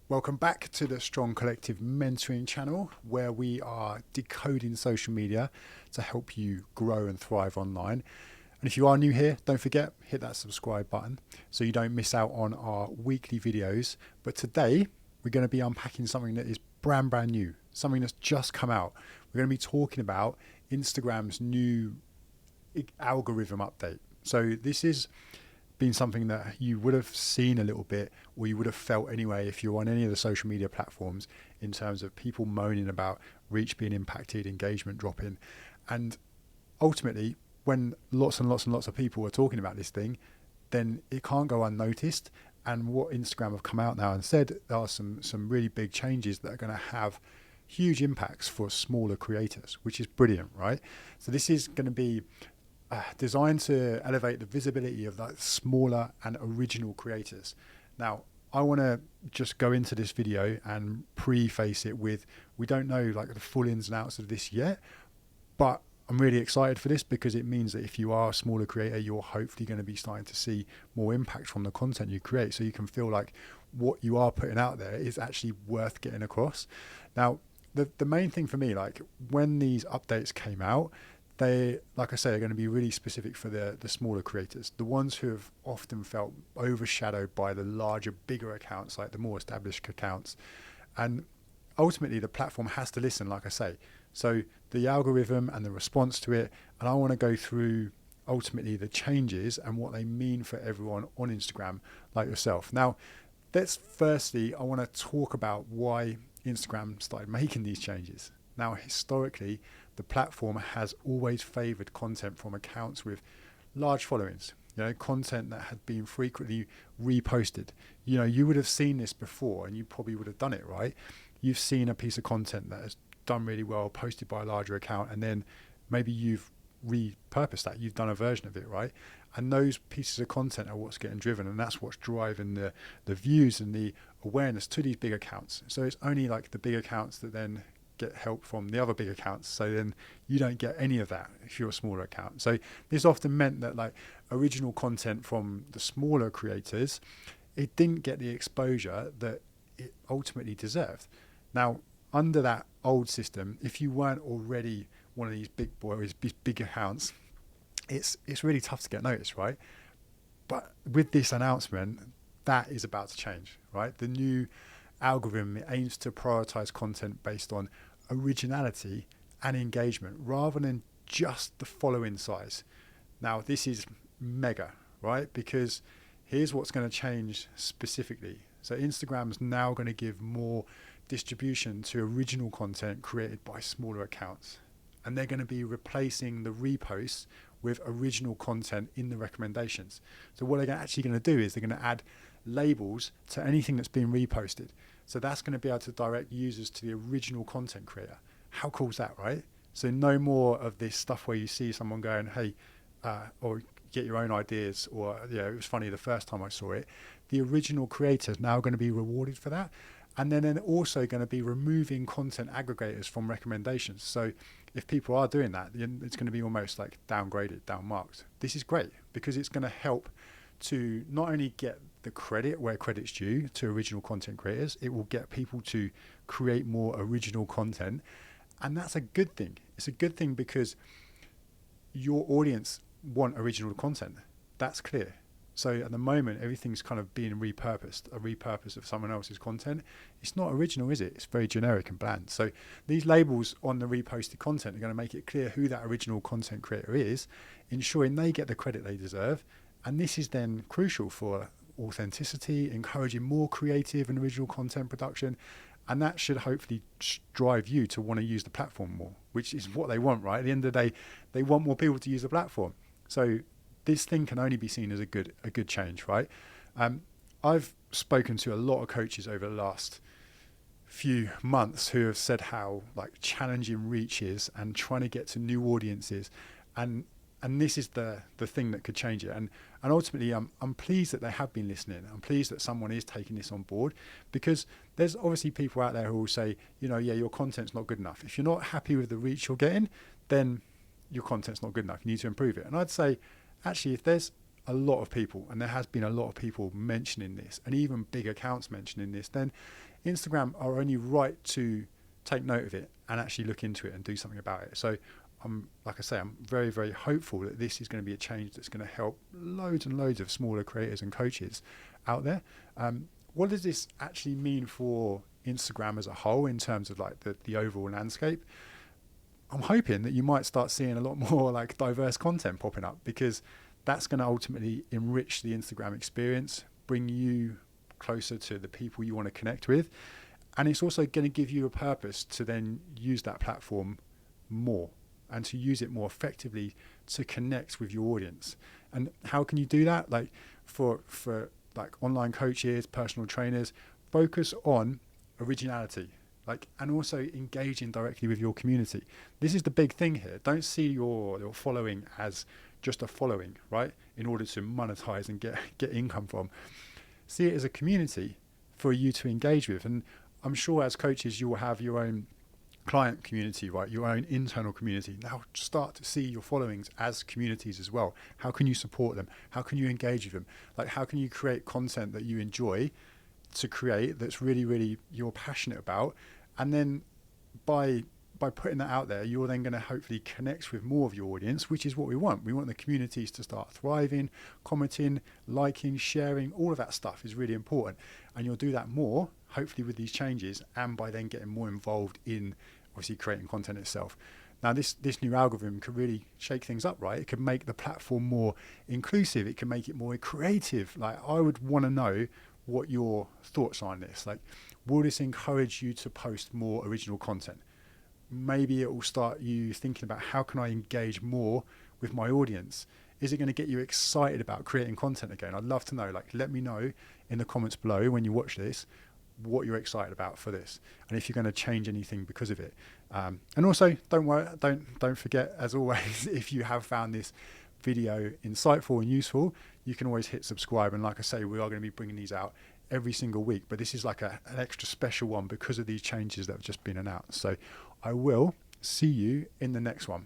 Welcome back to the Strong Collective Mentoring channel, where we are decoding social media to help you grow and thrive online. And if you are new here, don't forget, hit that subscribe button so you don't miss out on our weekly videos. But today, we're going to be unpacking something that is brand new, something that's just come out. We're going to be talking about Instagram's new algorithm update. So this is been something that you would have seen a little bit, or you would have felt anyway if you're on any of the social media platforms, in terms of people moaning about reach being impacted, engagement dropping. And ultimately, when lots and lots of people are talking about this thing, then it can't go unnoticed. And what Instagram have come out now and said, there are some really big changes that are going to have huge impacts for smaller creators, which is brilliant, right? So this is going to be designed to elevate the visibility of that smaller and original creators. Now, I want to just go into this video and preface it with, we don't know like the full ins and outs of this yet, but I'm really excited for this because it means that if you are a smaller creator, you're hopefully going to be starting to see more impact from the content you create, so you can feel like what you are putting out there is actually worth getting across. Now, the main thing for me, like when these updates came out, they, like I say, are going to be really specific for the smaller creators, the ones who have often felt overshadowed by the larger, bigger accounts, like the more established accounts. And ultimately, the platform has to listen, like I say. So the algorithm and the response to it, and I want to go through ultimately the changes and what they mean for everyone on Instagram like yourself. Now, I want to talk about why Instagram started making these changes. Now, historically, the platform has always favored content from accounts with large followings, content that had been frequently reposted. You would have seen this before, and you probably would have done it, right? You've seen a piece of content that has done really well, posted by a larger account, and then maybe you've repurposed that. You've done a version of it, right? And those pieces of content are what's getting driven, and that's what's driving the views and the awareness to these big accounts. So it's only like the big accounts that then get help from the other big accounts, so then you don't get any of that if you're a smaller account. So this often meant that like original content from the smaller creators, it didn't get the exposure that it ultimately deserved. Now, under that old system, if you weren't already one of these big boys, big accounts, it's really tough to get noticed, right? But with this announcement, that is about to change, right? The new algorithm aims to prioritize content based on originality and engagement rather than just the following size. Now, this is mega, right? Because here's what's going to change specifically. So Instagram's now going to give more distribution to original content created by smaller accounts, and they're going to be replacing the reposts with original content in the recommendations. So what they're actually going to do is they're going to add labels to anything that's been reposted. So that's going to be able to direct users to the original content creator. How cool is that, right? So no more of this stuff where you see someone going, hey, or get your own ideas, or it was funny the first time I saw it. The original creator is now going to be rewarded for that. And then also going to be removing content aggregators from recommendations. So if people are doing that, it's going to be almost like downgraded, downmarked. This is great because it's going to help to not only get the credit where credit's due to original content creators, it will get people to create more original content. And that's a good thing. It's a good thing because your audience want original content. That's clear. So at the moment, everything's kind of being repurposed, a repurpose of someone else's content. It's not original, is it? It's very generic and bland. So these labels on the reposted content are going to make it clear who that original content creator is, ensuring they get the credit they deserve. And this is then crucial for authenticity, encouraging more creative and original content production. And that should hopefully drive you to want to use the platform more, which is what they want, right? At the end of the day, they want more people to use the platform. So this thing can only be seen as a good change, right? I've spoken to a lot of coaches over the last few months who have said how like challenging reach is and trying to get to new audiences, and this is the thing that could change it. And ultimately, I'm pleased that they have been listening. I'm pleased that someone is taking this on board, because there's obviously people out there who will say, your content's not good enough. If you're not happy with the reach you're getting, then your content's not good enough. You need to improve it. And I'd say, actually, if there's a lot of people, and there has been a lot of people mentioning this, and even big accounts mentioning this, then Instagram are only right to take note of it and actually look into it and do something about it. So like I say, I'm very, very hopeful that this is going to be a change that's going to help loads and loads of smaller creators and coaches out there. What does this actually mean for Instagram as a whole in terms of like the overall landscape? I'm hoping that you might start seeing a lot more like diverse content popping up, because that's going to ultimately enrich the Instagram experience, bring you closer to the people you want to connect with. And it's also going to give you a purpose to then use that platform more and to use it more effectively to connect with your audience. And how can you do that? Like for like online coaches, personal trainers, focus on originality, like, and also engaging directly with your community. This is the big thing here. Don't see your following as just a following, right? In order to monetize and get income from. See it as a community for you to engage with. And I'm sure as coaches, you will have your own client community, right? Your own internal community. Now start to see your followings as communities as well. How can you support them? How can you engage with them? Like, how can you create content that you enjoy to create, that's really, really you're passionate about? And then by putting that out there, you're then going to hopefully connect with more of your audience, which is what we want. We want the communities to start thriving, commenting, liking, sharing. All of that stuff is really important. And you'll do that more, hopefully, with these changes, and by then getting more involved in obviously creating content itself. Now, this new algorithm could really shake things up, right? It could make the platform more inclusive. It can make it more creative. Like, I would want to know what your thoughts are on this. Like, will this encourage you to post more original content? Maybe it will start you thinking about, how can I engage more with my audience? Is it going to get you excited about creating content again? I'd love to know. Like, let me know in the comments below when you watch this what you're excited about for this, and if you're going to change anything because of it. And also, don't forget, as always, if you have found this video insightful and useful, you can always hit subscribe. And like I say, we are going to be bringing these out every single week, but this is like an extra special one because of these changes that have just been announced. So I will see you in the next one.